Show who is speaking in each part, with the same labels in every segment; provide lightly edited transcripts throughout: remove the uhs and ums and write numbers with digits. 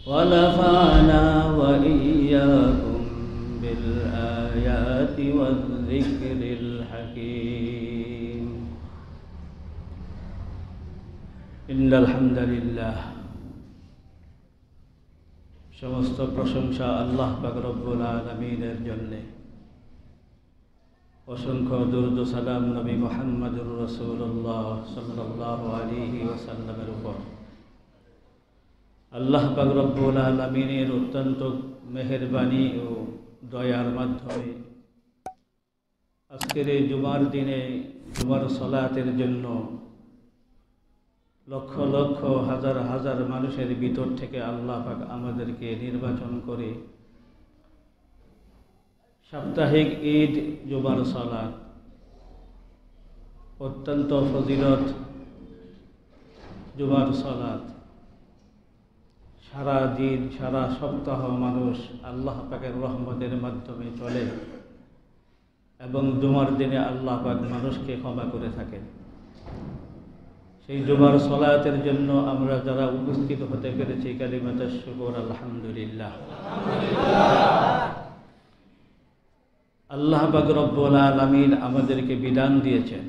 Speaker 1: ونفعنا وإياكم بالآيات والذكر الحكيم إن الحمد لله সমস্ত প্রশংসা আল্লাহ পাক রব্বুল আলামিনের জন্য। অসংখ্য দুরূদ ও সালাম নবী মুহাম্মদুর রাসূলুল্লাহ সাল্লাল্লাহু আলাইহি ওয়াসাল্লামের উপর। আল্লাহ পাক রব্বুল আলামিনের অত্যন্ত মেহেরবানি ও দয়ার মাধ্যমে আজকের এই জুমার দিনে জুমার সালাতের জন্য লক্ষ লক্ষ হাজার হাজার মানুষের ভিতর থেকে আল্লাহ পাক আমাদেরকে নির্বাচন করে সাপ্তাহিক ঈদ জুমার সালাত অত্যন্ত ফজিলত জুমার সালাত সারা দিন সারা সপ্তাহ মানুষ আল্লাহ পাকের রহমতের মাধ্যমে চলে এবং জুমার দিনে আল্লাহ পাক মানুষকে ক্ষমা করে থাকেন। সেই জুমার সালাতের জন্য আমরা যারা উপস্থিত হতে পেরেছি কালিমাতুশ শুকর আলহামদুলিল্লাহ। আল্লাহ পাক রব্বুল আলামিন আমাদেরকে বিধান দিয়েছেন,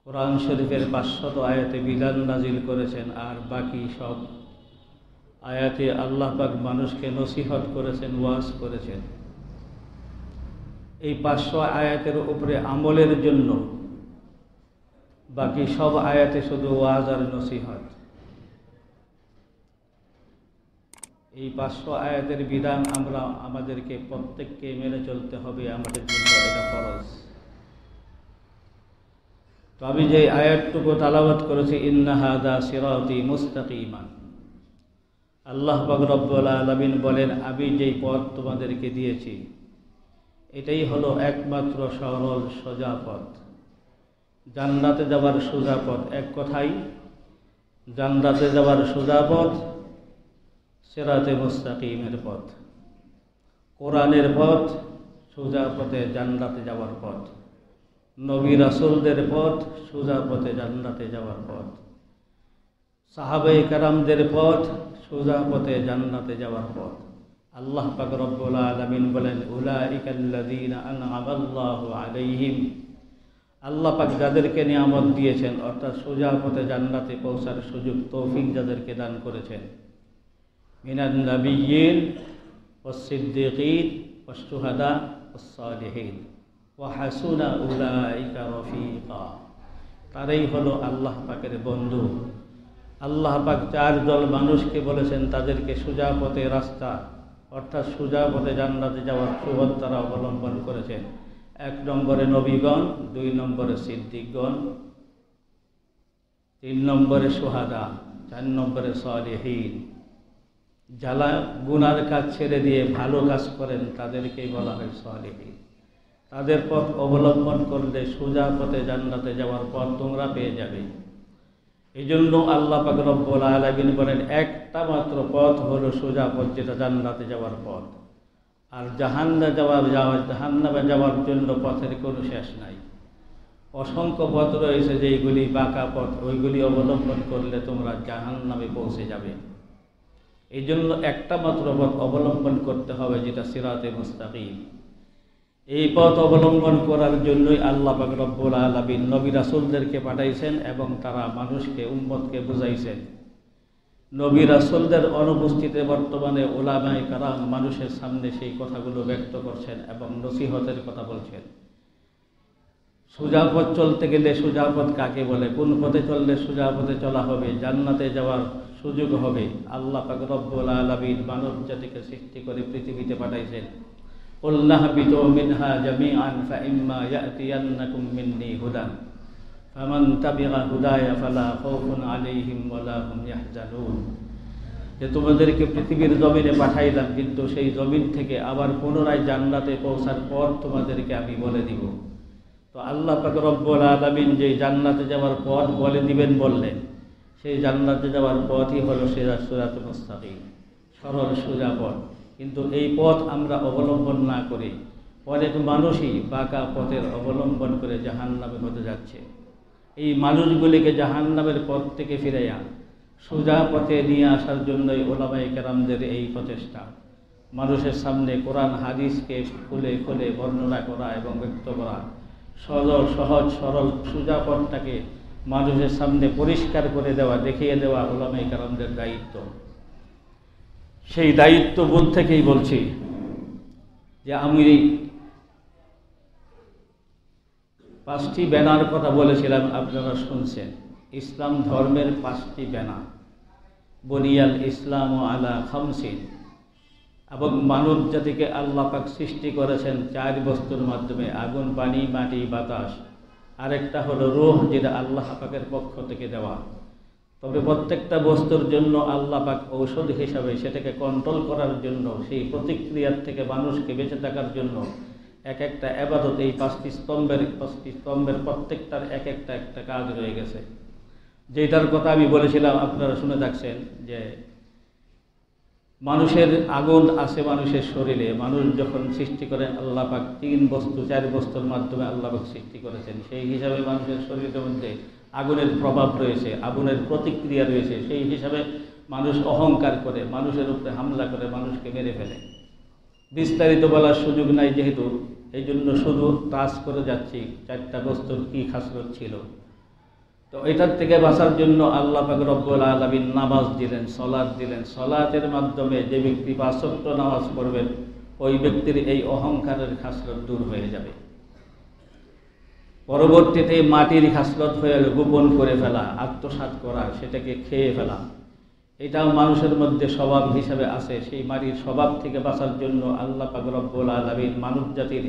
Speaker 1: কোরআন শরীফের 500 আয়াতে বিধান নাজিল করেছেন, আর বাকি সব আয়াতে আল্লাহ পাক মানুষকে নসিহত করেছেন, ওয়াজ করেছেন। এই 500 আয়াতের উপরে আমলের জন্য বাকি সব আয়াতে শুধু ওয়াজ আর নসিহত। এই 500 আয়াতের বিধান আমাদেরকে প্রত্যেককে মেনে চলতে হবে, আমাদের জন্য এটা ফরজ। তো আমি যে আয়াতটুকু তালাওয়াত করেছি, ইন্না হাযা সিরাতি মুস্তাকিমান, আল্লাহ পাক রব্বুল আলামিন বলেন আমি যেই পথ তোমাদেরকে দিয়েছি এটাই হলো একমাত্র সরল সোজা পথ, জান্নাতে যাওয়ার সোজা পথ। এক কথাই জান্নাতে যাওয়ার সোজা পথ সিরাতে মুস্তাকিমের পথ, কোরআনের পথ, সোজা পথে জান্নাতে যাওয়ার পথ, নবী রাসূলদের পথ, সোজা পথে জান্নাতে যাওয়ার পথ, সাহাবায়ে কেরামদের পথ, সোজা পথে জান্নাতে যাওয়ার পথ। আল্লাহ পাক রব্বুল আলামিন বলেন উলাইকাল্লাযীনা আন'আমাল্লাহু আলাইহিম, আল্লাহ পাক যাদেরকে নিয়ামত দিয়েছেন অর্থাৎ সোজা পথে জান্নাতে পৌঁছার সুযোগ তৌফিক যাদেরকে দান করেছেন, মিনান নাবিয়্যিন ওয়াস সিদ্দীকিন ওয়াস শুহাদা ওয়াস সালিহিন ওয়া হাসুনা উলাইকা রফিকা, তারাই হলো আল্লাহ পাকের বন্ধু। আল্লাহ পাক 4 দল মানুষকে বলেছেন তাদেরকে সোজা পথে রাস্তা অর্থাৎ সোজা পথে জান্নাতে যাওয়ার সুপথ তারা অবলম্বন করেছেন। 1 নম্বরে নবীগণ, 2 নম্বরে সিদ্দিকগণ, 3 নম্বরে শুহাদা, 4 নম্বরে সালিহিন। যারা গুনার কাজ ছেড়ে দিয়ে ভালো কাজ করেন তাদেরকেই বলা হয় সালিহিন। তাদের পথ অবলম্বন করলে সোজা পথে জান্নাতে যাওয়ার পথ তোমরা পেয়ে যাবে। এই জন্য আল্লাহ পাক রব্বুল আলামিন বলেন একটা মাত্র পথ হলো সোজা পথ, যেটা জান্নাতে যাওয়ার পথ। আর জাহান্নামে যাওয়ার জন্য পথের কোনো শেষ নাই। অসংখ্য পথ রয়েছে যেইগুলি বাঁকা পথ, ওইগুলি অবলম্বন করলে তোমরা জাহান্নামে পৌঁছে যাবে। এই জন্য একটা মাত্র পথ অবলম্বন করতে হবে, যেটা সিরাতে মুস্তাকিম। এই পথ অবলম্বন করার জন্যই আল্লাহ পাক রব্বুল আলামিন নবী রাসূলদেরকে পাঠাইছেন এবং তারা মানুষকে উম্মতকে বুঝাইছেন। নবী রাসূলদের অনুপস্থিতিতে বর্তমানে উলামায়ে কেরাম মানুষের সামনে সেই কথাগুলো ব্যক্ত করছেন এবং নসিহতের কথা বলছেন। সোজা পথ চলতে গেলে সোজা পথ কাকে বলে, কোন পথে চললে সোজা পথে চলা হবে, জান্নাতে যাওয়ার সুযোগ হবে। আল্লাহ পাক রব্বুল আলামিন মানব জাতিকে সৃষ্টি করে পৃথিবীতে পাঠাইছেন। কুল নাহবিতু মিনহা জামিআন ফাইম্মা ইয়াতিয়ান্নাকুম মিন্নী হুদান ফামান তাবিআ হুদায়া ফালা খাউফুন আলাইহিম ওয়ালা হুম ইয়াহজানুন, যে তোমাদেরকে পৃথিবীর জমিনে পাঠাইলাম, কিন্তু সেই জমিন থেকে আবার পুনরায় জান্নাতে পৌঁছার পর তোমাদেরকে আমি বলে দিব। তো আল্লাহ পাক রব্বুল আলামিন যে জান্নাতে যাওয়ার পথ বলে দিবেন বললেন, সেই জান্নাতে যাওয়ার পথই হলো সিরাতুল মুস্তাকিম, সরল সোজা পথ। কিন্তু এই পথ আমরা অবলম্বন না করে অনেক মানুষই বাঁকা পথের অবলম্বন করে জাহান্নামের পথে যাচ্ছে। এই মানুষগুলিকে জাহান্নামের পথ থেকে ফিরাইয়া সোজা পথে নিয়ে আসার জন্যই ওলামায়ে কেরামদের এই প্রচেষ্টা। মানুষের সামনে কোরআন হাদিসকে খুলে খুলে বর্ণনা করা এবং ব্যক্ত করা, সহজ সরল সোজা পথটাকে মানুষের সামনে পরিষ্কার করে দেওয়া, দেখিয়ে দেওয়া ওলামায়ে কেরামদের দায়িত্ব। সেই দায়িত্ববোধ থেকেই বলছি যে আমি 5টি ব্যানার কথা বলেছিলাম, আপনারা শুনছেন। ইসলাম ধর্মের 5টি ব্যানার, বুনিয়াল ইসলাম আলা খামসিন, এবং মানব জাতিকে আল্লাহ পাক সৃষ্টি করেছেন 4 বস্তুর মাধ্যমে, আগুন, পানি, মাটি, বাতাস। আরেকটা হলো রূহ, যেটা আল্লাহ পাকের পক্ষ থেকে দেওয়া। তবে প্রত্যেকটা বস্তুর জন্য আল্লাহ পাক ঔষধ হিসাবে, সেটাকে কন্ট্রোল করার জন্য, সেই প্রতিক্রিয়ার থেকে মানুষকে বেঁচে থাকার জন্য এক একটা ইবাদত, এই 5টি স্তম্ভের প্রত্যেকটার এক একটা কাজ রয়ে গেছে। যেটার কথা আমি বলেছিলাম, আপনারা শুনে থাকছেন, যে মানুষের আগুন আছে মানুষের শরীরে। মানুষ যখন সৃষ্টি করেন আল্লাহ পাক 4 বস্তুর মাধ্যমে আল্লাহ পাক সৃষ্টি করেছেন। সেই হিসাবে মানুষের শরীরের মধ্যে আগুনের প্রভাব রয়েছে, আগুনের প্রতিক্রিয়া রয়েছে। সেই হিসাবে মানুষ অহংকার করে, মানুষের উপরে হামলা করে, মানুষকে মেরে ফেলে। বিস্তারিত বলার সুযোগ নাই যেহেতু, এই জন্য শুধু টাচ করে যাচ্ছি 4টা বস্তুর কী খাসরত ছিল। তো এটার থেকে বাঁচার জন্য আল্লাহ পাক রব্বুল আলামিন নামাজ দিলেন, সালাত দিলেন। সালাতের মাধ্যমে যে ব্যক্তি 5 ওয়াক্ত নামাজ পড়বেন, ওই ব্যক্তির এই অহংকারের খাসরত দূর হয়ে যাবে। পরবর্তীতে মাটির খাসরত হয়ে গোপন করে ফেলা, আত্মসাৎ করা, সেটাকে খেয়ে ফেলা, এটাও মানুষের মধ্যে স্বভাব হিসাবে আছে। সেই মাটির স্বভাব থেকে বাঁচার জন্য আল্লাহ পাক রব্বুল আলামিন মানব জাতির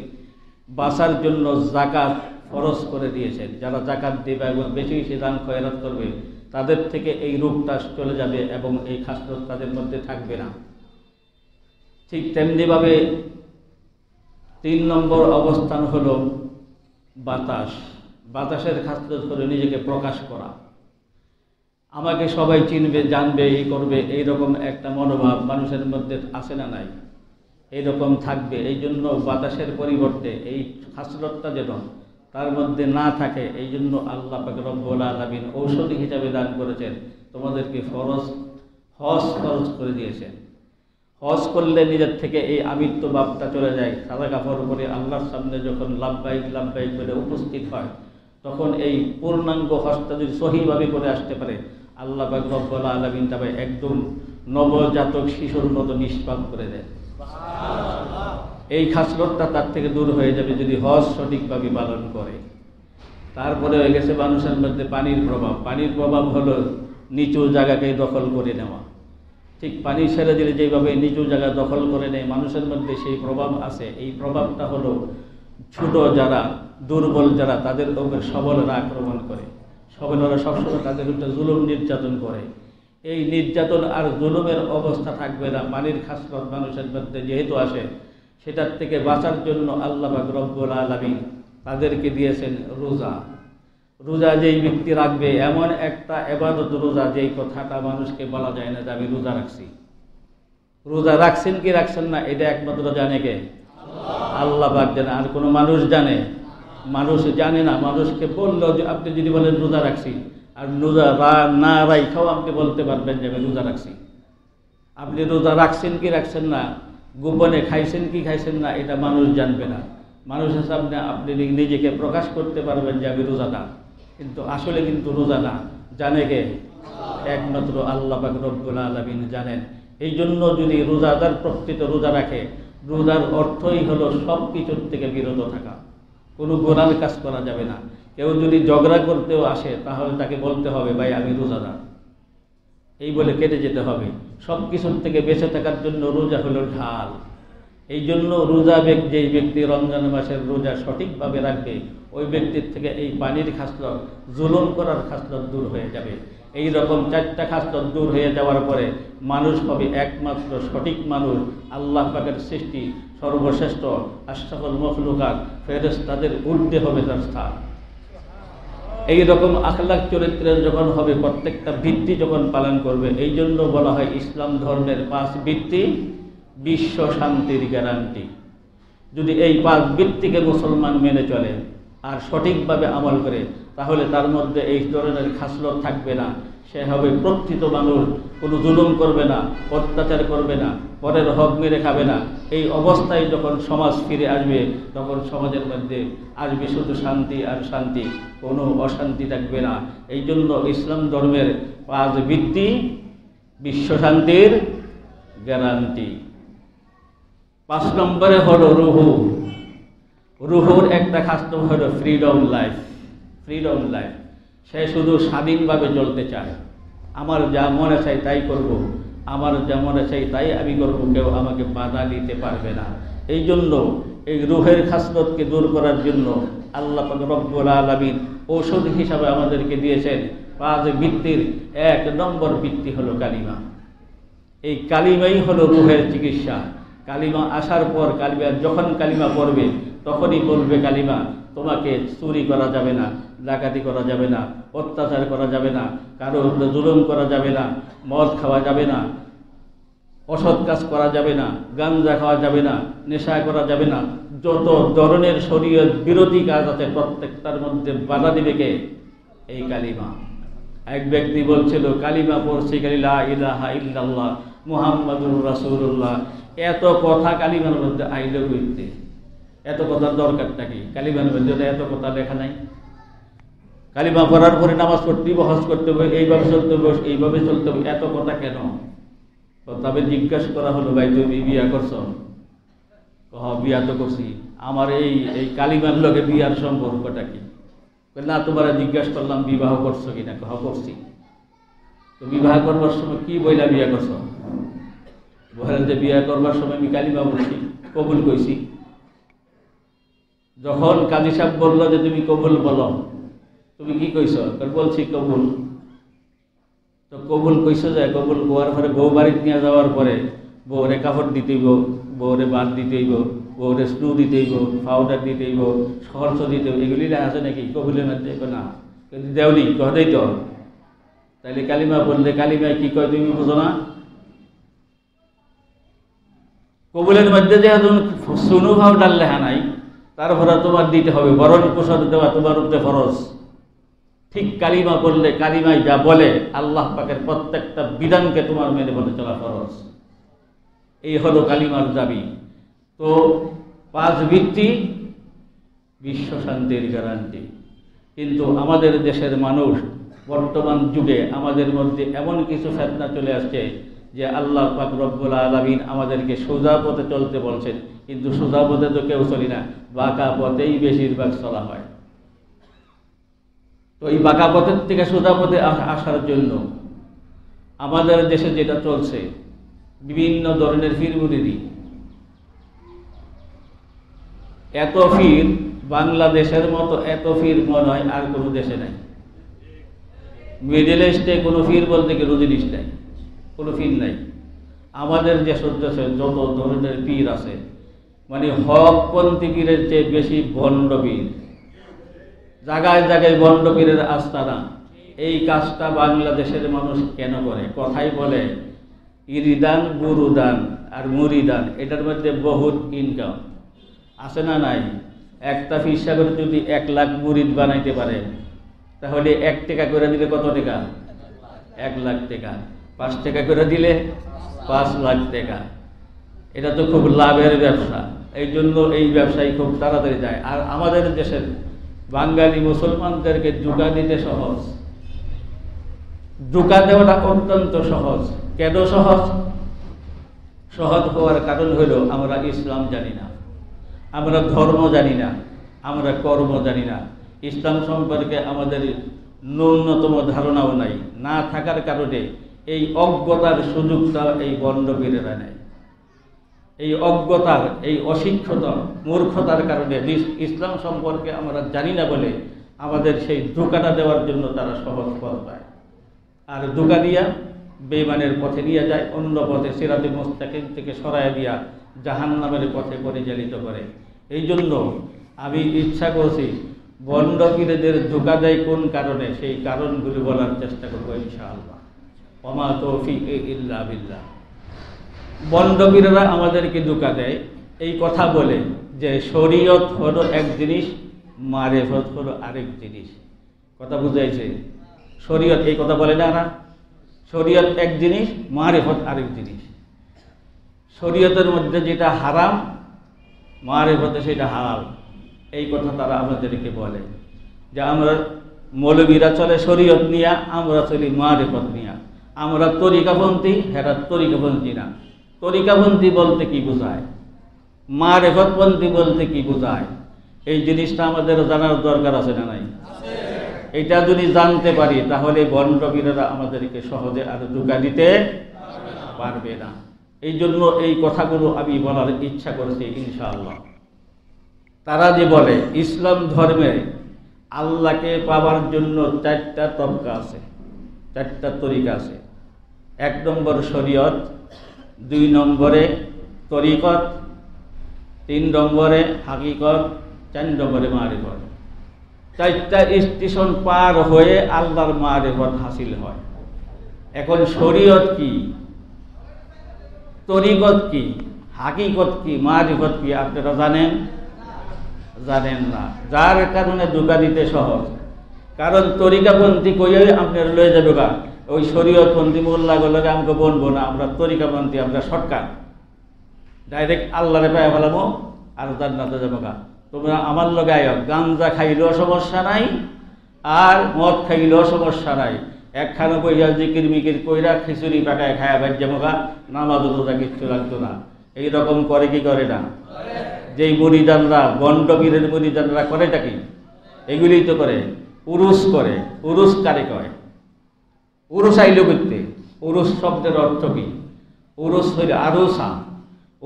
Speaker 1: বাঁচার জন্য যাকাত ফরজ করে দিয়েছেন। যারা যাকাত দেবে এবং বেশি বেশি দান খয়রাত করবে, তাদের থেকে এই রূপটা চলে যাবে এবং এই খাসরত তাদের মধ্যে থাকবে না। ঠিক তেমনিভাবে 3 নম্বর অবস্থান হলো বাতাস। বাতাসের খাসরত হলো নিজেকে প্রকাশ করা। আমাকে সবাই চিনবে, জানবে, এই করবে, এইরকম একটা মনোভাব মানুষের মধ্যে আছে না নাই? এইরকম থাকবে। এই জন্য বাতাসের পরিবর্তে এই খাসরতটা যেন তার মধ্যে না থাকে, এই জন্য আল্লাহ পাক রব্বুল আলামিন ঔষধি হিসাবে দান করেছেন। তোমাদেরকে হজ ফরজ করে দিয়েছেন। হজ করলে নিজের থেকে এই আমিত্ব ভাবটা চলে যায়। সাদা কাপড় পরে আল্লাহর সামনে যখন লাব্বাইক লাব্বাইক বলে উপস্থিত হয়, তখন এই পূর্ণাঙ্গ হজটা যদি সহিভাবে করে আসতে পারে, আল্লাহ পাক রব্বুল আলামিন তবে একদম নবজাতক শিশুর মতো নিষ্পাপ করে দেন। এই খাসরতটা তার থেকে দূর হয়ে যাবে যদি হজ সঠিকভাবে পালন করে। তারপরে হয়ে গেছে মানুষের মধ্যে পানির প্রভাব। পানির প্রভাব হলো নিচু জায়গাকে দখল করে নেওয়া। ঠিক পানি ছেড়ে দিলে যেভাবে নিচু জায়গা দখল করে নেয়, মানুষের মধ্যে সেই প্রভাব আছে। এই প্রভাবটা হলো ছোট যারা, দুর্বল যারা, তাদের উপর সবলরা আক্রমণ করে। সবলরা সবসময় তাদের উপরে জুলুম নির্যাতন করে। এই নির্যাতন আর জুলুমের অবস্থা থাকবে না। পানির খাসরত মানুষের মধ্যে যেহেতু আসে, সেটার থেকে বাঁচার জন্য আল্লাহ পাক রব্বুল আলামিন তাদেরকে দিয়েছেন রোজা। রোজা যেই ব্যক্তি রাখবে, এমন একটা ইবাদত রোজা, যেই কথাটা মানুষকে বলা যায় না যে আমি রোজা রাখছি। রোজা রাখছেন কি রাখছেন না, এটা একমাত্র জানে কে? আল্লাহ পাক জানে। আর কোনো মানুষ জানে? মানুষ জানে না। মানুষকে বললেও আপনি যদি বলেন রোজা রাখছি, আর রোজা না রাখাও আপনি বলতে পারবেন যে আমি রোজা রাখছি। আপনি রোজা রাখছেন কি রাখছেন না, গোপনে খাইছেন কি খাইছেন না, এটা মানুষ জানবে না। মানুষের সামনে আপনি নিজেকে প্রকাশ করতে পারবেন যে আমি রোজাদার, কিন্তু আসলে কিন্তু রোজা না। জানে কে? একমাত্র আল্লাহ পাক রব্বুল আলামিন জানেন। এই জন্য যদি রোজাদার প্রকৃত রোজা রাখে, রোজার অর্থই হলো সব কিছুর থেকে বিরত থাকা। কোনো গুনার কাজ করা যাবে না। কেউ যদি ঝগড়া করতেও আসে, তাহলে তাকে বলতে হবে ভাই আমি রোজাদার, এই বলে কেটে যেতে হবে। সব কিছুর থেকে বেঁচে থাকার জন্য রোজা হলো ঢাল। এই জন্য রোজা যেই ব্যক্তি রমজান মাসের রোজা সঠিকভাবে রাখবে, ওই ব্যক্তির থেকে এই পানির খাসলত, জুলুম করার খাসলত দূর হয়ে যাবে। এই রকম 4টা খাসলত দূর হয়ে যাওয়ার পরে মানুষ হবে একমাত্র সঠিক মানুষ। আল্লাহ পাকের সৃষ্টি সর্বশ্রেষ্ঠ আশরাফুল মখলুকাত ফেরেশতাদের ঊর্ধ্বে হবে তার স্থান। এই রকম আখলাক চরিত্রের যখন হবে, প্রত্যেকটা ভিত্তি যখন পালন করবে, এই জন্য বলা হয় ইসলাম ধর্মের 5 ভিত্তি বিশ্ব শান্তির গ্যারান্টি। যদি এই 5 ভিত্তিকে মুসলমান মেনে চলে আর সঠিকভাবে আমল করে, তাহলে তার মধ্যে এই ধরনের খাসলত থাকবে না। সে হবে প্রকৃত মানুষ, কোনো জুলুম করবে না, অত্যাচার করবে না, পরের হক মেরে খাবে না। এই অবস্থায় যখন সমাজ ফিরে আসবে, তখন সমাজের মধ্যে আসবে শুধু শান্তি আর শান্তি, কোনো অশান্তি থাকবে না। এই জন্য ইসলাম ধর্মের 5 ভিত্তি বিশ্ব শান্তির গ্যারান্টি। 5 নম্বরে হলো রুহু। রুহুর একটা খাস্তম হলো ফ্রিডম লাইফ। ফ্রিডম লাইফ, সে শুধু স্বাধীনভাবে চলতে চায়। আমার যা মনে চাই তাই করব, আমার যা মনে চাই তাই আমি করব, কেউ আমাকে বাধা দিতে পারবে না। এই জন্য এই রুহের খাসলতকে দূর করার জন্য আল্লাহ পাক রব্বুল আলামিন ঔষধ হিসাবে আমাদেরকে দিয়েছেন 5 ভিত্তির 1 নম্বর ভিত্তি হলো কালিমা। এই কালিমাই হলো রুহের চিকিৎসা। কালিমা আসার পর যখন কালিমা পড়বে তখনই বলবে কালিমা, তোমাকে চুরি করা যাবে না, ডাকাতি করা যাবে না, অত্যাচার করা যাবে না, কারো উপরে জুলুম করা যাবে না, মদ খাওয়া যাবে না, অসৎ কাজ করা যাবে না, গাঞ্জা খাওয়া যাবে না, নেশা করা যাবে না। যত ধরনের শরীয়ত বিরোধী কাজ আছে প্রত্যেকটার মধ্যে বাধা দিবে কে? এই কালিমা। এক ব্যক্তি বলছিল, কালিমা পড়ছি খালি লা ইলাহা ইল্লাল্লাহ মুহাম্মাদুর রাসূলুল্লাহ, এত কথা কালিমার মধ্যে আইলে কইতে, এত কথার দরকারটা কি? কালিমার মধ্যে এত কথা লেখা নাই। কালিমা পড়ার পরে নামাজ পড়তে হবে, হজ করতে হবে, এইভাবে চলতে হবে, এইভাবে চলতে হবে, এত কথা কেন? তবে জিজ্ঞাসা করা হলো, ভাই তুমি বিয়া করছো? বিয়া তো করছি। আমার এই কালিমার লগে বিয়ার সম্পর্কটা কি? না, তোমার জিজ্ঞাসা করলাম বিবাহ করছো কিনা? করছি। তো বিবাহ করবার সময় কি বইলা বিয়া করছো? বলেন যে বিয়া করবার সময় আমি কালিমা বলছি, কবুল কইছি। যখন কাজী সাহেব বললো যে তুমি কবুল বলো, তুমি কি কইছো? বলছি কবুল। তো কবুল কইছো, যে কবুল কোয়ার পরে বউ বাড়িতে নিয়ে যাওয়ার পরে বউরে কাপড় দিতেইব, বউরে বাদ দিতেইব, বউরে স্নু দিতেইব, পাউডার দিতেইব, খরচ দিতেইব, এগুলি আছে নাকি কবুলের মধ্যে? না। কিন্তু দেওনি, কহদেই তো। তাইলে কালিমা বললে কালিমায় কি কয় তুমি বুঝো না? কবুলের মধ্যে যে সুনু পাউডার লেখা নাই, তারপরে তোমার দিতে হবে, বরণ পোষণ দেওয়া তোমার উপরে ফরজ। ঠিক কালিমা পড়লে কালিমায় যা বলে আল্লাহ পাকের প্রত্যেকটা বিধানকে তোমার মেনে বলে চলা ফরজ। এই হলো কালিমার দাবি। তো 5 ভিত্তি বিশ্ব শান্তির গ্যারান্টি। কিন্তু আমাদের দেশের মানুষ বর্তমান যুগে আমাদের মধ্যে এমন কিছু ফিতনা চলে আসছে যে আল্লাহ পাক রব্বুল আলামিন আমাদেরকে সোজা পথে চলতে বলছেন, কিন্তু সোজা পথে তো কেউ চলি না, বাঁকা পথেই বেশিরভাগ চলা হয়। তো এই বাঁকা পথের থেকে সোজা পথে আসার জন্য আমাদের দেশে যেটা চলছে, বিভিন্ন ধরনের পীর মুরিদি, এত পীর বাংলাদেশের মতো এত পীর মনে হয় আর কোনো দেশে নাই। মিডল ইস্টে কোনো পীর বলতে গেলে জিনিস নাই, কোনো পীর নাই। আমাদের দেশের যত ধরনের পীর আছে, মানে হকপন্থী পীরের চেয়ে বেশি ভণ্ড পীর, জায়গায় জায়গায় ভণ্ড পীরের আস্তানা। এই কাজটা বাংলাদেশের মানুষ কেন করে? কথাই বলে ইরিদান, গুরুদান আর মুরিদান, এটার মধ্যে বহুত ইনকাম আছে না নাই? একটা পীর সাহেবের যদি 1 লাখ মুরিদ বানাইতে পারে, তাহলে 1 টাকা করে দিলে কত টাকা? 1 লাখ টাকা। 5 টাকা করে দিলে 5 লাখ টাকা। এটা তো খুব লাভের ব্যবসা। এই জন্য এই ব্যবসায় খুব তাড়াতাড়ি যায়। আর আমাদের দেশের বাঙালি মুসলমানদেরকে জুকা দিতে সহজ, জুকা দেওয়াটা অত্যন্ত সহজ। কেন সহজ? সহজ হওয়ার কারণ হইল আমরা ইসলাম জানি না, আমরা ধর্ম জানি না, আমরা কর্ম জানি না। ইসলাম সম্পর্কে আমাদের ন্যূনতম ধারণাও নাই। না থাকার কারণে এই অজ্ঞতার সুযোগটা এই বন্ড পীরেরা নেয়। এই অজ্ঞতার, এই অশিক্ষতা, মূর্খতার কারণে ইসলাম সম্পর্কে আমরা জানি না বলে আমাদের সেই ধোঁকাটা দেওয়ার জন্য তারা সহজ পথ পায়। আর ধোঁকা দিয়া বেঈমানের পথে নিয়ে যায়, অন্য পথে সিরাতে মুস্তাকিম থেকে সরায় দিয়া জাহান্নামের পথে পরিচালিত করে। এই জন্য আমি ইচ্ছা করছি বন্ড পীরদের ধোঁকা দেয় কোন কারণে, সেই কারণগুলি বলার চেষ্টা করবো ইনশাআল্লাহ। ওমা তৌফিক ইল্লা বিল্লাহ। বন্ড পীরেরা আমাদেরকে ধোঁকা দেয় এই কথা বলে যে শরীয়ত হলো এক জিনিস, মারেফত হলো আরেক জিনিস। কথা বুঝাইছে? শরীয়ত এই কথা বলে না। শরীয়ত এক জিনিস, মারিফত আরেক জিনিস। শরীয়তের মধ্যে যেটা হারাম, মারিফতে সেটা হালাল। এই কথা তারা আমাদেরকে বলে যে আমরা মৌলবীরা চলে শরীয়ত নিয়া, আমরা চলি মারিফত নিয়া। আমরা তরিকাপন্থী, হেরা তরিকাপন্থী না। তরিকাপন্থী বলতে কি বোঝায়, মারিফতপন্থী বলতে কি বোঝায়, এই জিনিসটা আমাদের জানার দরকার আছে না নাই? এটা যদি জানতে পারি তাহলে বন্ডবীরেরা আমাদেরকে সহজে আর ধোঁকা দিতে পারবে না। এই জন্য এই কথাগুলো আমি বলার ইচ্ছা করেছি ইনশাআল্লাহ। তারা যে বলে ইসলাম ধর্মে আল্লাহকে পাওয়ার জন্য 4টা তরকা আছে, 4টা তরিকা আছে। 1 নম্বর শরীয়ত, 2 নম্বরে তরিকত, 3 নম্বরে হাকিকত, 4 নম্বরে মারিফত। 4টা স্টেশন পার হয়ে আল্লাহর মারিফত হাসিল হয়। এখন শরীয়ত কি, তরিকত কি, হাকিকত কি, মারিফত কি আপনারা জানেন? জানেন না, যার কারণে ধোঁকা দিতে সহজ। কারণ তরিকাপন্থী কইয়াই আপনার লয়ে যাবে গা, ওই শরীয়তপন্থী মোল্লা গুলোকে আমাকে বলবো না, আমরা তরিকাপন্থী, আমরা শর্টকাট ডাইরেক্ট আল্লাহরে পায়ে ফেলাবো আর জান্নাতে যাবো গা। তোমরা আমার লগে আয়, গাঞ্জা খাইলেও সমস্যা নাই আর মদ খাইলেও সমস্যা নাই, একখানে বইয়া জিকির মিকির কইরা খিচুড়ি পাকায় খায়া ভাই যাবো গা, নামাজ রোজা কিচ্ছু লাগতো না। এইরকম করে কি করে না? যেই মুরিদানরা, বন্ডবীরের মুরিদানরা করেটা কি? এগুলিই তো করে, উরুস করে। উরুস কারে কয়? উরুস আইল করতে। উরুস শব্দের অর্থ কি? উরুস হইলে আরুসা।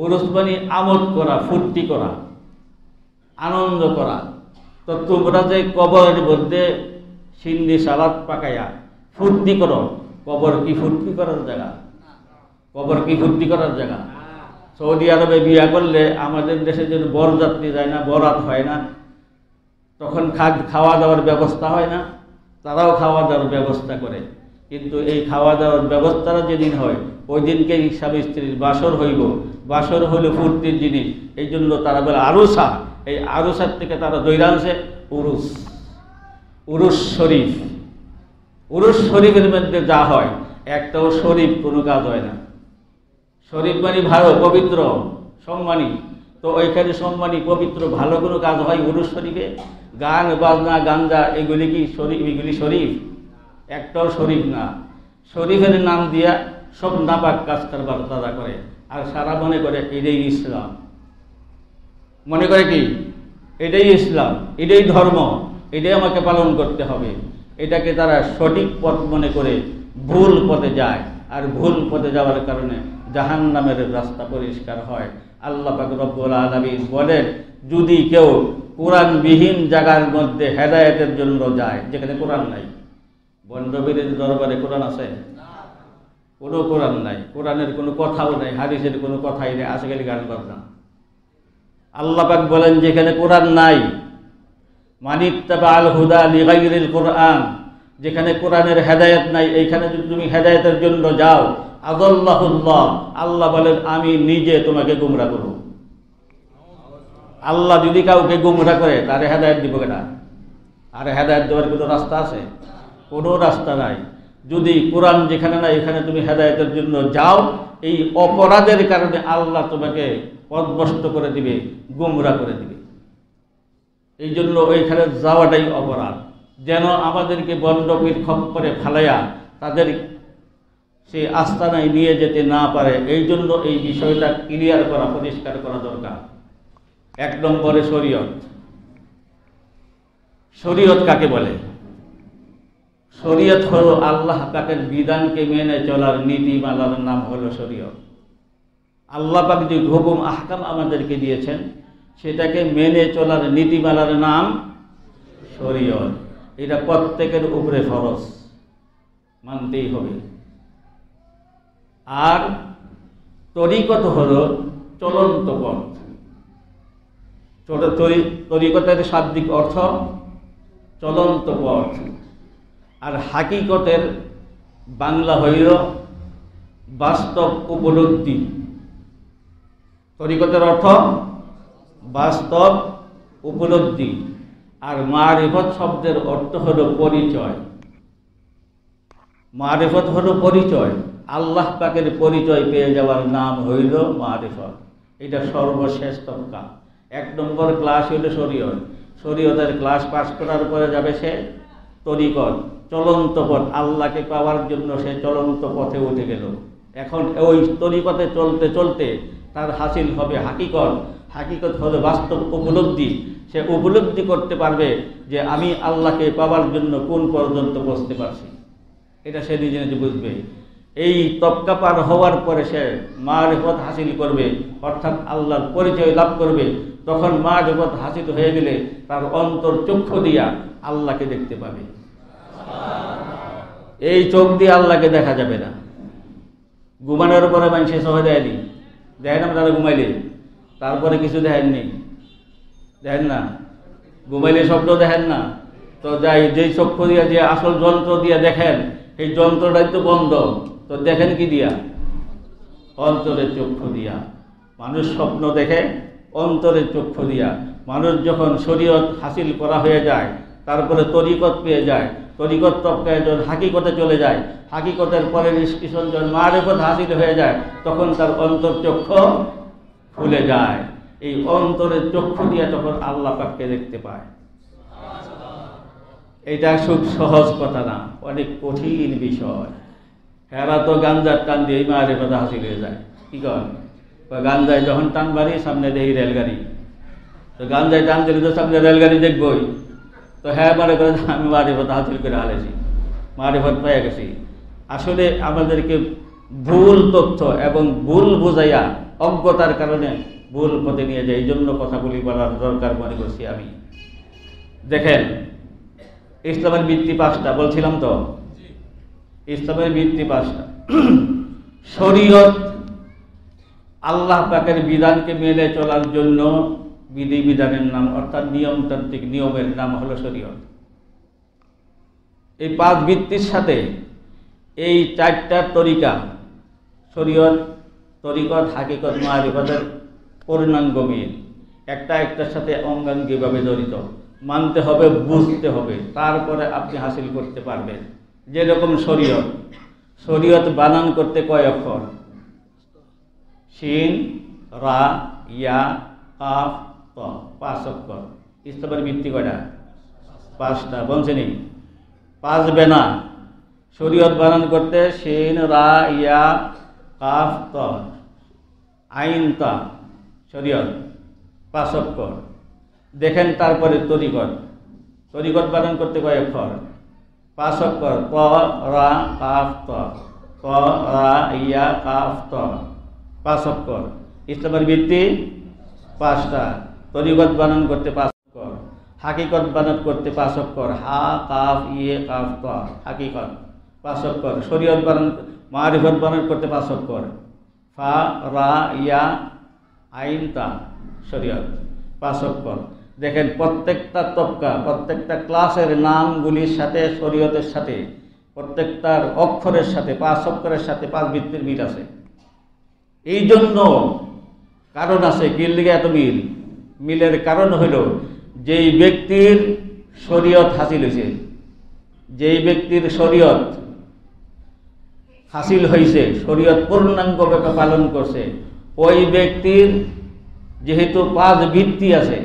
Speaker 1: উরুস মানে আমোদ করা, ফুর্তি করা, আনন্দ করা। তো তোমরা যে কবরের মধ্যে সিন্নি সালাদ পাকাইয়া ফুর্তি করো, কবর কি ফুর্তি করার জায়গা? কবর কি ফুর্তি করার জায়গা? সৌদি আরবে বিয়া করলে আমাদের দেশে যদি বরযাত্রী যায় না, বরাত হয় না, তখন খাওয়া দাওয়ার ব্যবস্থা হয় না, তারাও খাওয়া দাওয়ার ব্যবস্থা করে। কিন্তু এই খাওয়া দাওয়ার ব্যবস্থাটা যেদিন হয় ওই দিনকে স্বামী স্ত্রীর বাসর হইব। বাসর হইলে ফুর্তির জিনিস, এই জন্য তারা বলে আরুসা। এই আরুসার থেকে তারা দৈরা আনছে উরুস। উরুস শরীফ। উরুস শরীফের মধ্যে যা হয়, একটাও শরীফ কোনো কাজ হয় না। শরীফ মানে ভালো, পবিত্র, সম্মানী। তো ওইখানে সম্মানী, পবিত্র, ভালো কোনো কাজ হয় উরুস শরীফে? গান বাজনা, গাঞ্জা, এগুলি কি শরীফ? এগুলি শরীফ? একটাও শরীফ না। শরীফের নাম দিয়া সব নাপাক কাজ কারবার তারা করে, আর সারা মনে করে এটাই ইসলাম। মনে করে কি এটাই ইসলাম, এটাই ধর্ম, এটাই আমাকে পালন করতে হবে। এটাকে তারা সঠিক পথ মনে করে ভুল পথে যায়, আর ভুল পথে যাওয়ার কারণে জাহান্নামের রাস্তা পরিষ্কার হয়। আল্লাহ পাক রব্বুল আলামিন বলেন, যদি কেউ কোরআনবিহীন জায়গার মধ্যে হেদায়েতের জন্য যায়, যেখানে কোরআন নাই। বন্ডবীরের দরবারে কোরআন আছে? কোনো কোরআন নাই, কোরআনের কোনো কথাও নাই, হাদিসের কোনো কথাই নেই, আছে খালি গান বাজনা। আল্লাহ পাক বলেন, যেখানে কোরআন নাই, মানিত্তাবাল হুদা লিগাইরিল কোরআন, যেখানে কোরআনের হেদায়েত নাই, এইখানে যদি তুমি হেদায়েতের জন্য যাও, আযাল্লাহুল্লাহ, আল্লাহ বলেন আমি নিজে তোমাকে গুমরাহ করব। আল্লাহ যদি কাউকে গুমরাহ করে তারে হেদায়েত দিব কেনা? আর হেদায়েত দেওয়ার কোনো রাস্তা আছে? কোনো রাস্তা নাই। যদি কোরআন যেখানে নাই এখানে তুমি হেদায়েতের জন্য যাও, এই অপরাধের কারণে আল্লাহ তোমাকে পথভ্রষ্ট করে দিবে, গুমরাহ করে দিবে। এই জন্য ওইখানে যাওয়াটাই অপরাধ। যেন আমাদেরকে বন্ডপীর খপ্পরে ফালাইয়া তাদের সেই আস্তানায় নিয়ে যেতে না পারে, এই জন্য এই বিষয়টা ক্লিয়ার করা, পরিষ্কার করা দরকার। 1 নম্বরে শরীয়ত। শরীয়ত কাকে বলে? শরীয়ত হলো আল্লাহ পাকের বিধানকে মেনে চলার নীতিমালার নাম হলো শরীয়ত। আল্লাহ পাক যে হুকুম আহকাম আমাদেরকে দিয়েছেন, সেটাকে মেনে চলার নীতিমালার নাম শরীয়ত। এটা প্রত্যেকের উপরে ফরজ, মানতেই হবে। আর তরিকত হলো চলন্ত পথ। তরিকতের শাব্দিক অর্থ চলন্ত পথ, আর হাকিকতের বাংলা হইল বাস্তব উপলব্ধি। তরিকতের অর্থ বাস্তব উপলব্ধি, আর মারিফত শব্দের অর্থ হলো পরিচয়। মারিফত হলো পরিচয়, আল্লাহ পাকের পরিচয় পেয়ে যাওয়ার নাম হইল মারিফত। এটা সর্বশেষ তবকা। 1 নম্বর ক্লাস হইল শরীয়ত। শরীয়তের ক্লাস পাস করার পরে যাবে সে তরিকত, চলন্ত পথ। আল্লাহকে পাওয়ার জন্য সে চলন্ত পথে উঠে গেল। এখন ওই তরিকতে চলতে চলতে তার হাসিল হবে হাকিকত। হাকিকত হলো বাস্তব উপলব্ধি। সে উপলব্ধি করতে পারবে যে আমি আল্লাহকে পাওয়ার জন্য কোন পর্যন্ত পৌঁছতে পারছি, এটা সে নিজে নিজে বুঝবে। এই তবকা পার হওয়ার পরে সে মারিফত হাসিল করবে, অর্থাৎ আল্লাহর পরিচয় লাভ করবে। তখন মারিফত হাসিল হয়ে গেলে তার অন্তর চক্ষু দিয়া আল্লাহকে দেখতে পাবে। এই চোখ দিয়ে আল্লাহকে দেখা যাবে না। ঘুমানোর পরে মানুষ সহে দেয়নি, দেখেন আপনারা ঘুমাইলে, তারপরে কিছু দেখেননি, দেখেন না, ঘুমাইলে শব্দ দেখেন না। তো যাই, যেই চক্ষু দিয়া যে আসল যন্ত্র দিয়া দেখেন, এই যন্ত্রটাই তো বন্ধ। তো দেখেন কি দিয়া? অন্তরের চক্ষু দিয়া। মানুষ স্বপ্ন দেখে অন্তরের চক্ষু দিয়া। মানুষ যখন শরীয়ত হাসিল করা হয়ে যায়, তারপরে তরিকত পেয়ে যায়, তরিকত তবকায় যখন হাকিকতে চলে যায়, হাকিকতের পরে নিষ্কিষণ যখন মারিফত হাসিল হয়ে যায়, তখন তার অন্তর চক্ষু খুলে যায়। এই অন্তরের চক্ষু দিয়ে তখন আল্লাহ পাককে দেখতে পায়। এটা খুব সহজ কথা না, অনেক কঠিন বিষয়। এরা তো গাঞ্জার টান দিয়ে মারিফত হাসিল হয়ে যায়। কি কর? গাঞ্জায় যখন টান বাড়ি, সামনে দেখি রেলগাড়ি। তো গাঞ্জায় টান দিলে তো সামনে রেলগাড়ি দেখবই। তো হ্যাঁ, মনে করে আমি মারিফত হাসিল করে হালেছি, মারিফত পেয়ে গেছি। আসলে আমাদেরকে ভুল তথ্য এবং ভুল বুঝাইয়া অজ্ঞতার কারণে ভুল পথে নিয়ে যায়। এই জন্য কথাগুলি বলার দরকার মনে করছি আমি। দেখেন, ইসলামের ভিত্তি 5টা বলছিলাম তো। ইসলামের ভিত্তি 5টা। শরীয়ত আল্লাহ পাকের বিধানকে মেনে চলার জন্য বিধি বিধানের নাম, অর্থাৎ নিয়মতান্ত্রিক নিয়মের নাম হলো শরীয়ত। এই 5 ভিত্তির সাথে এই 4টা তরিকা, শরীয়ত, তরিকত, হাকিকত, মারিফতের পূর্ণাঙ্গ মিল। একটা একটার সাথে অঙ্গাঙ্গিভাবে জড়িত। মানতে হবে, বুঝতে হবে, তারপরে আপনি হাসিল করতে পারবেন। যেরকম শরীয়ত, শরীয়ত বানান করতে কয় অক্ষর? শিন, রা, ইয়া, কাফ, ত, 5 অক্ষর। ইসলামের ভিত্তি কয়টা? 5টা। বলছেনি 5 বেনা। শরীয়ত বানান করতে শিন, রা, ইয়া, কাফ, ত, আইন, তা, শরীয়ত 5 অক্ষর। দেখেন তারপরে তরিকত, তরিকত বানান করতে কয় অক্ষর? 5 অক্ষর। ক, রা, কাফ, ত, ক, রা, ইয়া, কাফ, ত, 5 অক্ষর। ইসলামের ভিত্তি 5টা। তরিকত বানান করতে 5 অক্ষর। হাকিকত বানান করতে 5 অক্ষর। হা, কাফ, ইয়ে, কাফ, ত, হাকিকত 5 অক্ষর। শরীয়ত বানান, মারিফত বানান করতে 5 অক্ষর। ফা, রা, ইয়া, আইন, তা, শরীয়ত 5 অক্ষর। দেখেন প্রত্যেকটা তবকা, প্রত্যেকটা ক্লাসের নামগুলির সাথে, শরীয়তের সাথে, প্রত্যেকটার অক্ষরের সাথে, 5 অক্ষরের সাথে 5 ভিত্তির মিল আছে। এই জন্য কারণ আছে, কি লিগে এত মিল? মিলের কারণ হইল যেই ব্যক্তির শরীয়ত হাসিল হয়েছে, যেই ব্যক্তির শরীয়ত হাসিল হয়েছে, শরীয়ত পূর্ণাঙ্গভাবে পালন করছে, ওই ব্যক্তির যেহেতু 5 ভিত্তি আছে,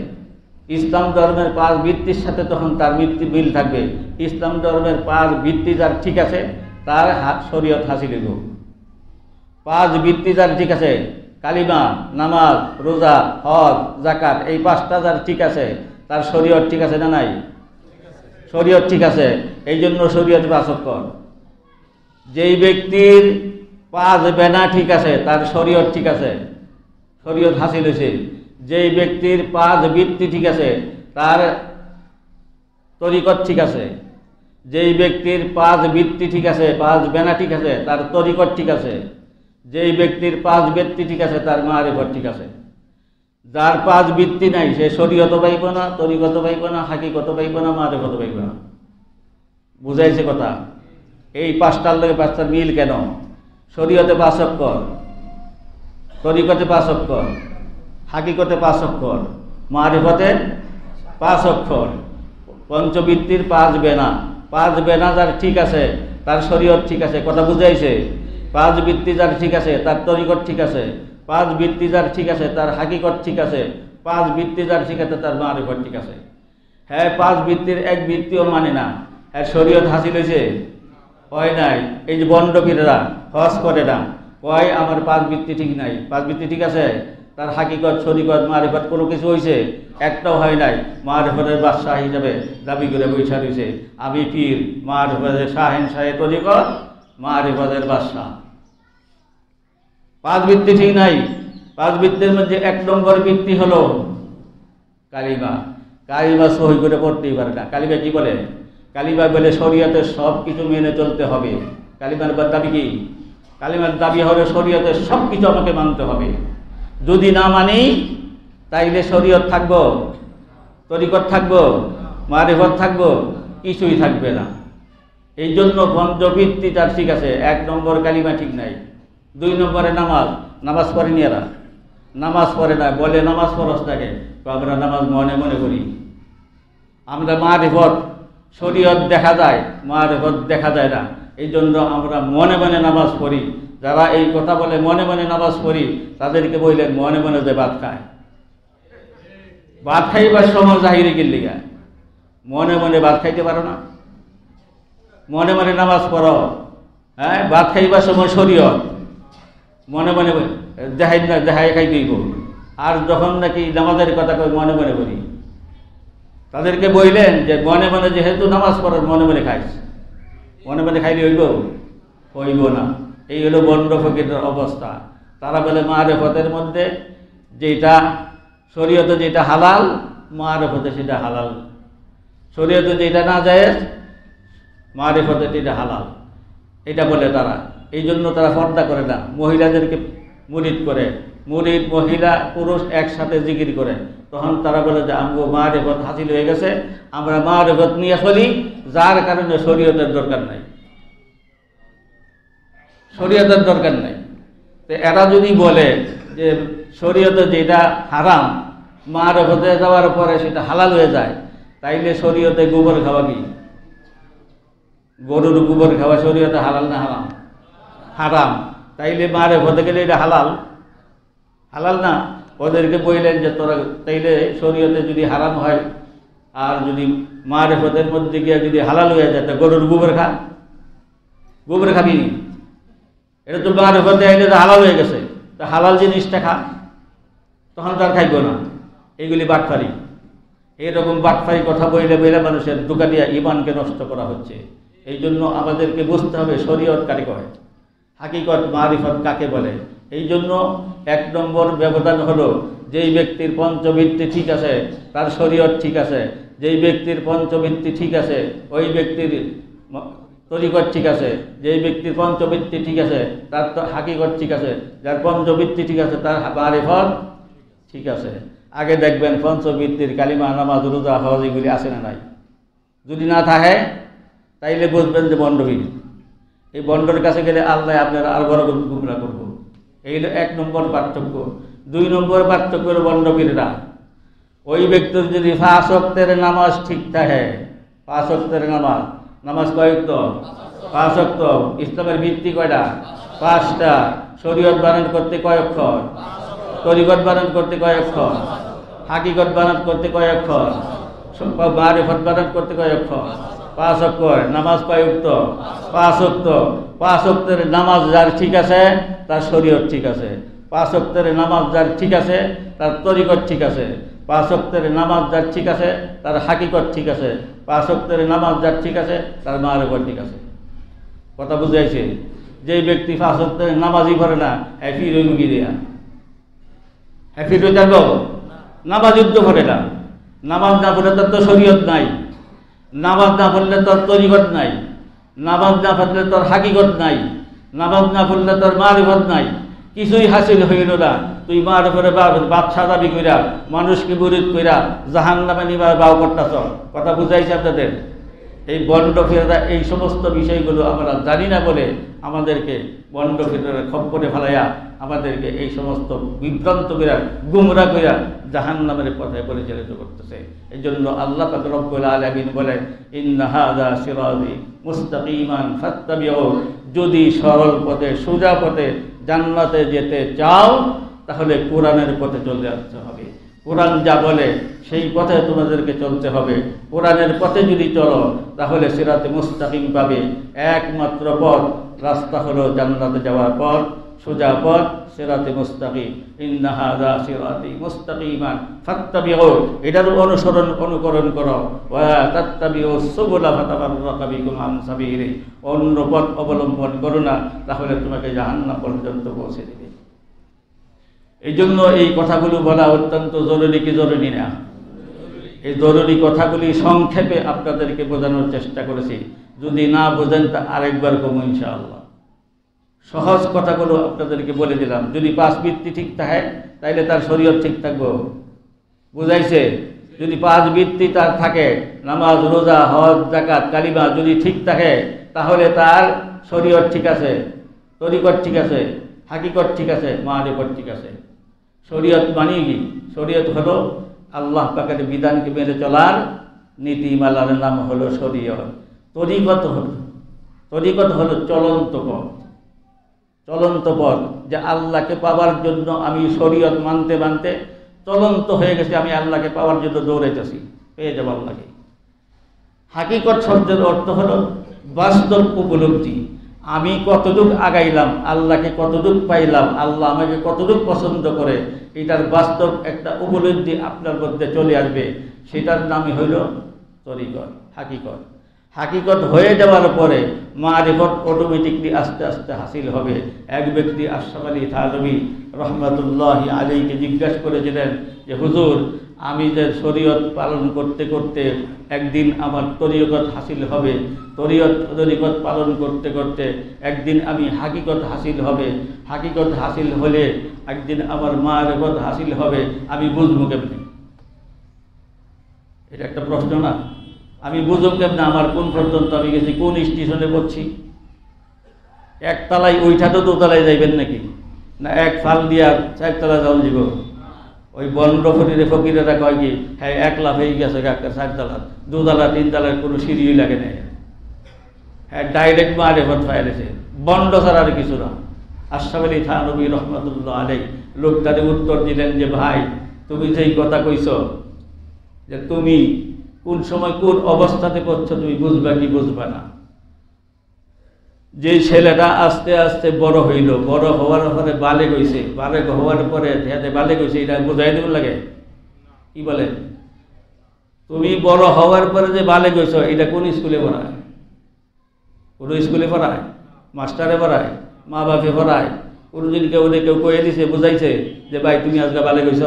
Speaker 1: ইসলাম ধর্মের 5 ভিত্তির সাথে তখন তার ভিত্তি মিল থাকবে। ইসলাম ধর্মের 5 ভিত্তি যার ঠিক আছে, তার শরীয়ত হাসিল হইব। 5 ভিত্তি যার ঠিক আছে, কালিমা, নামাজ, রোজা, হজ, যাকাত, এই 5টা যার ঠিক আছে, তার শরীয়ত ঠিক আছে না নাই? শরীয়ত ঠিক আছে। এই জন্য শরীয়ত 5 অক্ষর। যেই ব্যক্তির 5 বেনা ঠিক আছে, তার শরীয়ত ঠিক আছে, শরীয়ত হাসিল হয়েছে। যেই ব্যক্তির 5 ভিত্তি ঠিক আছে, তার তরিকত ঠিক আছে। যেই ব্যক্তির 5 ভিত্তি ঠিক আছে, 5 বেনা ঠিক আছে, তার তরিকত ঠিক আছে। যেই ব্যক্তির 5 ভিত্তি ঠিক আছে, তার মারিফত ঠিক আছে। যার 5 ভিত্তি নাই, সে শরীয়ত পাইব না, তরিকত পাইব না, হাকিকত পাইব না, মারিফত পাইব না। বুঝাইছে কথা? এই 5টার লগে 5টার মিল কেন? শরীয়তে 5 অক্ষর, তরিকতে 5 অক্ষর, হাকিকতে 5 অক্ষর, মারিফতে 5 অক্ষর, পঞ্চবৃত্তির 5 বেনা। 5 বেনা যার ঠিক আছে, তার শরীয়ত ঠিক আছে, কথা বুঝাইছে। 5 বৃত্তি যার ঠিক আছে তার তরিকত ঠিক আছে, 5 বৃত্তি যার ঠিক আছে তার হাকিকত ঠিক আছে, 5 বৃত্তি যার ঠিক আছে তার মারিফত ঠিক আছে। হ্যাঁ, 5 বৃত্তির এক বৃত্তিও মানে না, হ্যাঁ শরীয়ত হাসিল হয়েছে, হয় নাই। এই যে বন্ড পীরেরা হজ করে না, কয় আমার 5 বৃত্তি ঠিক নাই। 5 বৃত্তি ঠিক আছে, তার হাকিকত শরীকত মারিফত কোনো কিছু হয়েছে, একটাও হয় নাই। মারিফতের বাদশাহ হিসাবে দাবি করে বৈশা রয়েছে, আমি পীর, মারিফতের শাহেন শাহে তরিকত, মারিফতের বাদশাহ। 5 বৃত্তি ঠিক নাই। 5 বৃত্তির মধ্যে 1 নম্বর বৃত্তি হলো কালিমা। কালিমা সহি করে পড়তেই পারে না। কালিমা কি বলে? কালিমা বলে শরীয়তের সব কিছু মেনে চলতে হবে। কালিমার দাবি কি? কালিমার দাবি হলো শরীয়তের সব কিছু আমাকে মানতে হবে। যদি না মানি তাইলে শরীয়ত থাকবো, তরিকত থাকবো, মারিফত থাকবো, কিছুই থাকবে না। এই জন্য পঞ্চবৃত্তি তার ঠিক আছে, 1 নম্বর কালিমা ঠিক নাই। 2 নম্বরে নামাজ পড়েনি এরা, নামাজ পড়ে না, বলে নামাজ ফরজ থাকে, আমরা নামাজ মনে মনে করি। আমরা মারিফত শরীয়ত দেখা যায়, মারিফত দেখা যায় না, এই জন্য আমরা মনে মনে নামাজ পড়ি। যারা এই কথা বলে মনে মনে নামাজ পড়ি, তাদেরকে বললেন মনে মনে যে ভাত খায়। ভাত খাইবার সময় জাহিরে গিল্লিগা, মনে মনে ভাত খাইতে পারো না, মনে মনে নামাজ পড়ো। হ্যাঁ, ভাত খাইবার সময় শরীয়ত, মনে মনে দেখাই না, দেখাই খাই দিব। আর যখন নাকি নামাজের কথা কই মনে মনে করি, তাদেরকে বললেন যে মনে মনে যেহেতু নামাজ পড়ার মনে মনে খাইস, মনে মনে খাইলে হইব না। এই হলো বন্ড ফকিরের অবস্থা। তারা বলে মারিফতের মধ্যে যেটা শরীয়তে যেটা হালাল, মারিফতে সেটা হালাল। শরীয়তে যেটা না জায়েজ, মারিফতে সেটা হালাল, এটা বলে তারা। এই জন্য তারা পর্দা করে না, মহিলাদেরকে মুরিদ করে, মুরিদ মহিলা পুরুষ একসাথে জিকির করে। তখন তারা বলে যে আমগো মারিফত হাসিল হয়ে গেছে, আমরা মারিফত নিয়ে চলি, যার কারণে শরীয়তের দরকার নাই, শরীয়তের দরকার নাই। তো এরা যদি বলে যে শরীয়তে যেটা হারাম, মারিফতে যাওয়ার পরে সেটা হালাল হয়ে যায়, তাইলে শরীয়তে গোবর খাওয়া কি? গরুর গোবর খাওয়া শরীয়তে হালাল না হারাম? হারাম। তাইলে মারিফতে গেলে এটা হালাল? হালাল না। ওদেরকে বললেন যে তোরা তাইলে শরীয়তে যদি হারাম হয় আর যদি মারিফতের মধ্যে গিয়ে যদি হালাল হয়ে যায়, তা গরুর গোবর খা, গোবর খাবি নি? এটা তো মারিফতে আইলে তো হালাল হয়ে গেছে, তা হালাল জিনিসটা খা, তখন তার খাইব না। এইগুলি বাটফারি, এইরকম বাটফারি কথা বইলে বইলে মানুষের দোকানিয়া ইমানকে নষ্ট করা হচ্ছে। এই জন্য আমাদেরকে বুঝতে হবে শরীয়ত কাকে কয়, হাকিকত মারিফত কাকে বলে। এই জন্য 1 নম্বর ব্যবধান হলো যেই ব্যক্তির পঞ্চবৃত্তি ঠিক আছে তার শরীয়ত ঠিক আছে, যেই ব্যক্তির পঞ্চবৃত্তি ঠিক আছে ওই ব্যক্তির তরিকত ঠিক আছে, যেই ব্যক্তির পঞ্চবৃত্তি ঠিক আছে তার তো হাকিকত ঠিক আছে, যার পঞ্চবৃত্তি ঠিক আছে তার মারিফত ঠিক আছে। আগে দেখবেন পঞ্চবৃত্তির কালিমা, নামাজ, রোজা, হজ এগুলি আছে না নাই? যদি না থাকে তাইলে বুঝবেন যে বন্ডবীর। এই বন্ডর কাছে গেলে আল্লাহ আপনার আর বড় গুমরা করব। এই হলো 1 নম্বর পার্থক্য। 2 নম্বর পার্থক্য হলো বন্ডবীররা, ওই ব্যক্তির যদি 5 ওয়াক্তের নামাজ ঠিক থাকে, 5 ওয়াক্তের নামাজ কয় ওয়াক্ত? 5 ওয়াক্ত। ইসলামের ভিত্তি কয়টা? 5টা। শরীয়ত বানান করতে কয় অক্ষর? তরিকত বানান করতে কয় অক্ষর? হাকিকত বানান করতে কয় অক্ষর? মারিফত বানান করতে কয় অক্ষর? 5 অক্ষর। নামাজ কয় ওয়াক্ত? 5 ওয়াক্ত। 5 ওয়াক্তের নামাজ যার ঠিক আছে তার শরীয়ত ঠিক আছে। 5 ওয়াক্তের নামাজ যার ঠিক আছে তার তরিকত ঠিক আছে। 5 ওয়াক্তের নামাজ যার ঠিক আছে তার হাকিকত ঠিক আছে। 5 ওয়াক্তের নামাজ যার ঠিক আছে তার মারিফত ঠিক আছে। কথা বুঝাইছে? যেই ব্যক্তি 5 ওয়াক্তের নামাজই পড়ে না, হ্যাপি রইমুগি দেয়া, হ্যাপি রয়ে যাবো, নামাজ যুদ্ধ পড়ে না। নামাজ না পড়লে তার তো শরীয়ত নাই, নামাজ না পড়লে তোর তরিকত নাই, নামাজ না পড়লে তোর হাকিকত নাই, নামাজ না পড়লে তোর মারিফত নাই, কিছুই হাসিল হইল না। তুই মার করে বাদশা দাবি কইরা, মানুষকে মুরিদ কইরা জাহান্নামে নিবার বাউ করতেছ। কথা বুঝাইছে আপনাদের? এই বন্ড ফেরেরা এই সমস্ত বিষয়গুলো আমরা জানি না বলে আমাদেরকে বন্ড ফেরেরা খপ্পরে ফেলাইয়া আমাদেরকে এই সমস্ত বিভ্রান্ত কইরা গুমরা কইরা জাহান্নামের পথে পরিচালিত করতেছে। এই জন্য আল্লাহ পাক রব্বুল আলামিন বলেন, ইন্না হাযা সিরাতি মুস্তাকিমান ফাত্তাবিউ, যদি সরল পথে সোজা পথে জান্নাতে যেতে চাও তাহলে কোরআনের পথে চলে আসতে হবে। কোরআন যা বলে সেই পথে তোমাদেরকে চলতে হবে। কোরআনের পথে যদি চলো তাহলে সিরাতে মুস্তাকিম পাবে। একমাত্র পথ রাস্তা হলো জান্নাতে যাওয়ার পথ, সোজা পথ সিরাতে মুস্তাকিম। ইন্না হাযা সিরাতি মুস্তাকিমান ফাত্তাবিউ, এটার অনুকরণ করো। ওয়া তাত্তাবিউ সুবুলা ফাতাফাররাকা বিকুম আন সাবিলি, অন্য পথ অবলম্বন করো না, তাহলে তোমাকে জাহান্নাম পর্যন্ত পৌঁছে দেবে। এই জন্য এই কথাগুলো বলা অত্যন্ত জরুরি কি জরুরি না? এই জরুরি কথাগুলি সংক্ষেপে আপনাদেরকে বোঝানোর চেষ্টা করেছি। যদি না বোঝেন তা আরেকবার কমু ইনশাআল্লাহ। সহজ কথাগুলো আপনাদেরকে বলে দিলাম। যদি 5 বৃত্তি ঠিক থাকে তাইলে তার শরীয়ত ঠিক থাকবে, বুঝাইছে? যদি 5 বৃত্তি তার থাকে, নামাজ, রোজা, হজ, যাকাত, কালিমা যদি ঠিক থাকে তাহলে তার শরীয়ত ঠিক আছে, তরিকত ঠিক আছে, হাকিকত ঠিক আছে, মারিফত ঠিক আছে। শরীয়ত মানে কি? শরীয়ত হলো আল্লাহ পাকের বিধানকে মেনে চলার নীতিমালার নাম হলো শরীয়ত। তরিকত হলো চলন্ত পথ। চলন্ত পথ যে আল্লাহকে পাওয়ার জন্য আমি শরীয়ত মানতে মানতে চলন্ত হয়ে গেছি, আমি আল্লাহকে পাওয়ার জন্য দৌড়াইতেছি, পেয়ে যাব আল্লাহকে। হাকিকত শব্দের অর্থ হলো বাস্তব উপলব্ধি। আমি কতটুক আগাইলাম, আল্লাহকে কতটুক পাইলাম, আল্লাহ আমাকে কতটুক পছন্দ করে, এটার বাস্তব একটা উপলব্ধি আপনার মধ্যে চলে আসবে। সেটার নামই হইল তরিকত, হাকিকত। হাকিকত হয়ে যাওয়ার পরে মারিফত অটোমেটিকলি আস্তে আস্তে হাসিল হবে। এক ব্যক্তি আশরাফ আলী থানভী রহমাতুল্লাহি আলাইহিকে জিজ্ঞাসা করেছিলেন যে হুজুর, আমি যে শরীয়ত পালন করতে করতে একদিন আমার তরিকত হাসিল হবে, তরিকত পালন করতে করতে একদিন আমি হাকিকত হাসিল হবে, হাকিকত হাসিল হলে একদিন আমার মারিফত হাসিল হবে, আমি বুঝবো কেমনে? এটা একটা প্রশ্ন না? আমি বুঝবো কেমনে আমার কোন পর্যন্ত আমি গেছি, কোন স্টেশনে পড়ছি? একতলায় ওইটা তো দোতলায় যাইবেন নাকি? না এক ফাল দিয়া 4 তলা যাওয়া যাব? ওই বন্ড ফকিরেরা কয় কি, হ্যাঁ 1 লাফ হয়ে গেছে 4 তলা, 2 তলা 3 তলার কোনো সিঁড়িই লাগে নাই। হ্যাঁ ডাইরেক্ট মারিফত পাইছে, বন্ড ছাড়া আর কিছু না। আশরাফ আলী থানভী রহমাতুল্লাহ আলাইহি লোকটারে উত্তর দিলেন যে ভাই, তুমি যেই কথা কইছ যে তুমি কোন সময় কোন অবস্থাতে পড়ছো তুমি বুঝবা কি বুঝবা না। যে ছেলেটা আস্তে আস্তে বড় হইল, বড় হওয়ার পরে বালেগ হইছে, বালেগ হওয়ার পরে বালেগ হইছে, এটা বোঝাই দেব লাগে? কি বলে? তুমি বড় হওয়ার পরে যে বালেগ হইছ, এটা কোন স্কুলে পড়ায়? কোন স্কুলে পড়ায়? মাস্টারে পড়ায়? মা বাপে পড়ায়? কোনদিন কেউ কয়ে দিছে, বুঝাইছে যে ভাই তুমি আজকে বালেগ হইছ?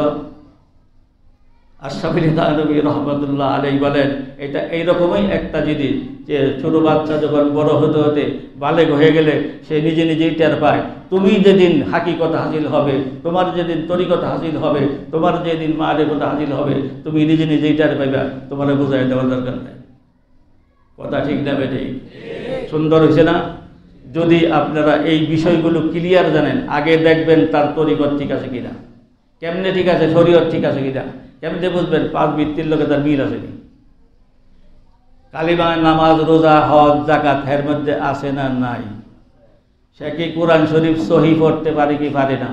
Speaker 1: আশরাফ আলী থানভী রহমাতুল্লাহ আলাইহি বলেন এটা এইরকমই একটা জিনিস যে ছোট বাচ্চা যখন বড় হতে হতে বালেগ হয়ে গেলে সে নিজে নিজেই টের পায়। তুমি যেদিন হাকিকত হাসিল হবে, তোমার যেদিন তরিকত হাসিল হবে, তোমার যেদিন মারিফত হাসিল হবে, তুমি নিজে নিজেই টের পাইবা, তোমার বোঝাই দেওয়ার দরকার নেই। কথা ঠিক না বেঠিক? সুন্দর হয়েছে না? যদি আপনারা এই বিষয়গুলো ক্লিয়ার জানেন, আগে দেখবেন তার তরিকত ঠিক আছে কিনা, কেমনে ঠিক আছে, শরীয়ত ঠিক আছে কিনা, কেমনে বুঝবেন 5 বৃত্তির লোকে তার মিল আছে কি? কালিমা, নামাজ, রোজা, হজ, যাকাত এর মধ্যে আছে না নাই? সে কি কোরআন শরীফ সহি পড়তে পারে কি পারে না?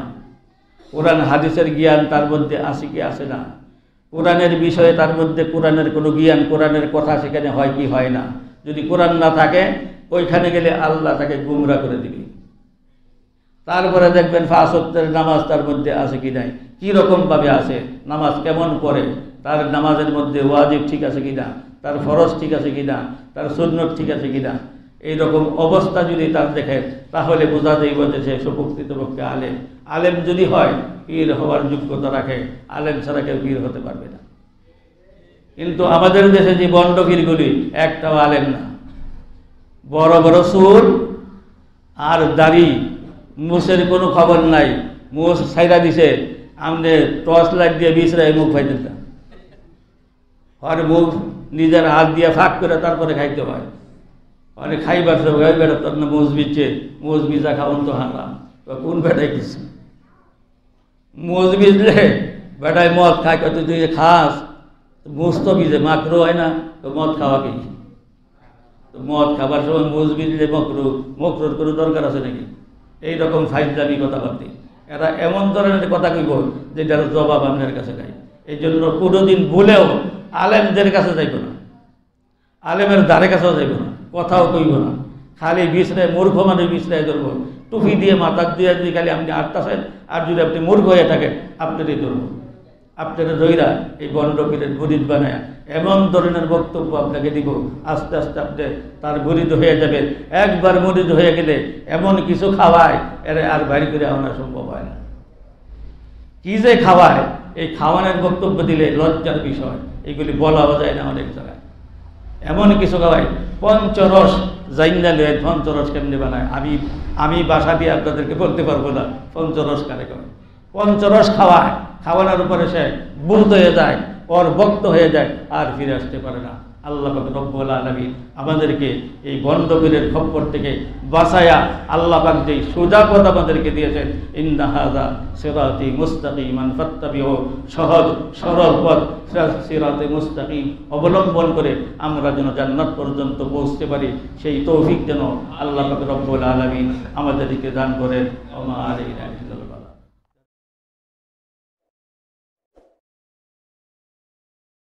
Speaker 1: কোরআন হাদিসের জ্ঞান তার মধ্যে আছে কি আছে না? কোরআনের বিষয়ে তার মধ্যে কোরআনের কোনো জ্ঞান, কোরআনের কথা সেখানে হয় কি হয় না? যদি কোরআন না থাকে ওইখানে গেলে আল্লাহ তাকে গুমরা করে দিবে। তারপরে দেখবেন 5 ওয়াক্তের নামাজ তার মধ্যে আছে কি নাই, কি রকম ভাবে আছে, নামাজ কেমন পড়ে, তার নামাজের মধ্যে ওয়াজিব ঠিক আছে কিনা, তার ফরজ ঠিক আছে কিনা, তার সুন্নত ঠিক আছে কিনা। এইরকম অবস্থা যদি তার দেখে তাহলে বোঝা যাইব যে সে প্রকৃতপক্ষে আলেম। আলেম যদি হয়, পীর হওয়ার যোগ্যতা রাখে, আলেম ছাড়া কেউ পীর হতে পারবে না। কিন্তু আমাদের দেশে যে বন্ড পীরগুলি একটাও আলেম না, বড় বড় চুল আর দাড়ি, মুখের কোনো খবর নাই, মুখ ছাইরা দিছে, আমনে টর্চ লাইট দিয়ে বিছরাই মুখ ফাইতে না, আর মুখ নিজের হাত দিয়ে ফাঁক করে তারপরে খাইতে হয়। অনেক খাইবার সব বেড়া তোর না মোজ বিচ্ছে, মোজ বিজা খাওয়ান তো হারাম, কোন বেটাই কিছু মুজ ভিজলে বেটায় মদ খায়, কত তুই খাস, মুজ তো ভিজে, মাকরু হয় না, তো মদ খাওয়া কি? তো মদ খাবার সময় মুজ ভিজলে মকরু, মকরুর কোনো দরকার আছে নাকি? এইরকম ফাইজলামি কথাবার্তি এরা এমন ধরনের কথা কইব যেটার জবাব আপনার কাছে নাই। এই জন্য কোনোদিন ভুলেও আলেমদের কাছে যাইব না, আলেমের দ্বারে কাছেও যাইব না, কথাও কইব না, খালি বিছড়ায় মূর্খ মানুষ বিছড়ায় ধরবো, টুপি দিয়ে মাথা দিয়ে যদি খালি আপনি আটটাছেন, আর যদি আপনি মূর্খ হয়ে থাকেন আপনারই ধরবো, আপনারা দইরা এই বন্ড পীরের মুরিদ বানায় এমন ধরনের বক্তব্য আপনাকে দিব, আস্তে আস্তে আপনি তার মুরিদ হয়ে যাবেন। একবার মুরিদ হয়ে গেলে এমন কিছু খাওয়ায় এর আর বাড়ি করে আনা সম্ভব হয় না। কি যে খাওয়ায়, এই খাওয়ানোর বক্তব্য দিলে লজ্জার বিষয়, এগুলি বলাও যায় না অনেক জায়গায়। এমন কিছু খাওয়ায়, পঞ্চরস জাইন্দা লয়ে, পঞ্চরস কেমনি বানায় আমি বাসা দিয়ে আপনাদেরকে বলতে পারবো না পঞ্চরস কারে করে। পঞ্চরস খাওয়ায়, খাওয়ানোর উপরে সে বুধ হয়ে যায়, ওর ভক্ত হয়ে যায়, আর ফিরে আসতে পারে না। আল্লাহ পাক রব্বুল আলামিন আমাদেরকে এই বন্ড পীরের খপ্পর থেকে বাঁচায়া আল্লাহ পাক যেই সোজা পথ আমাদেরকে দিয়েছেন, ইন্না হাযা সিরাতি মুস্তাকিমান ফাত্তাবিউ, সহজ সরল পথ সিরাতে মুস্তাকিম অবলম্বন করে আমরা যেন জান্নাত পর্যন্ত পৌঁছতে পারি, সেই তৌফিক যেন আল্লাহ পাক রব্বুল আলামিন আমাদেরকে দান করেন। ওয়া মা আলাইনা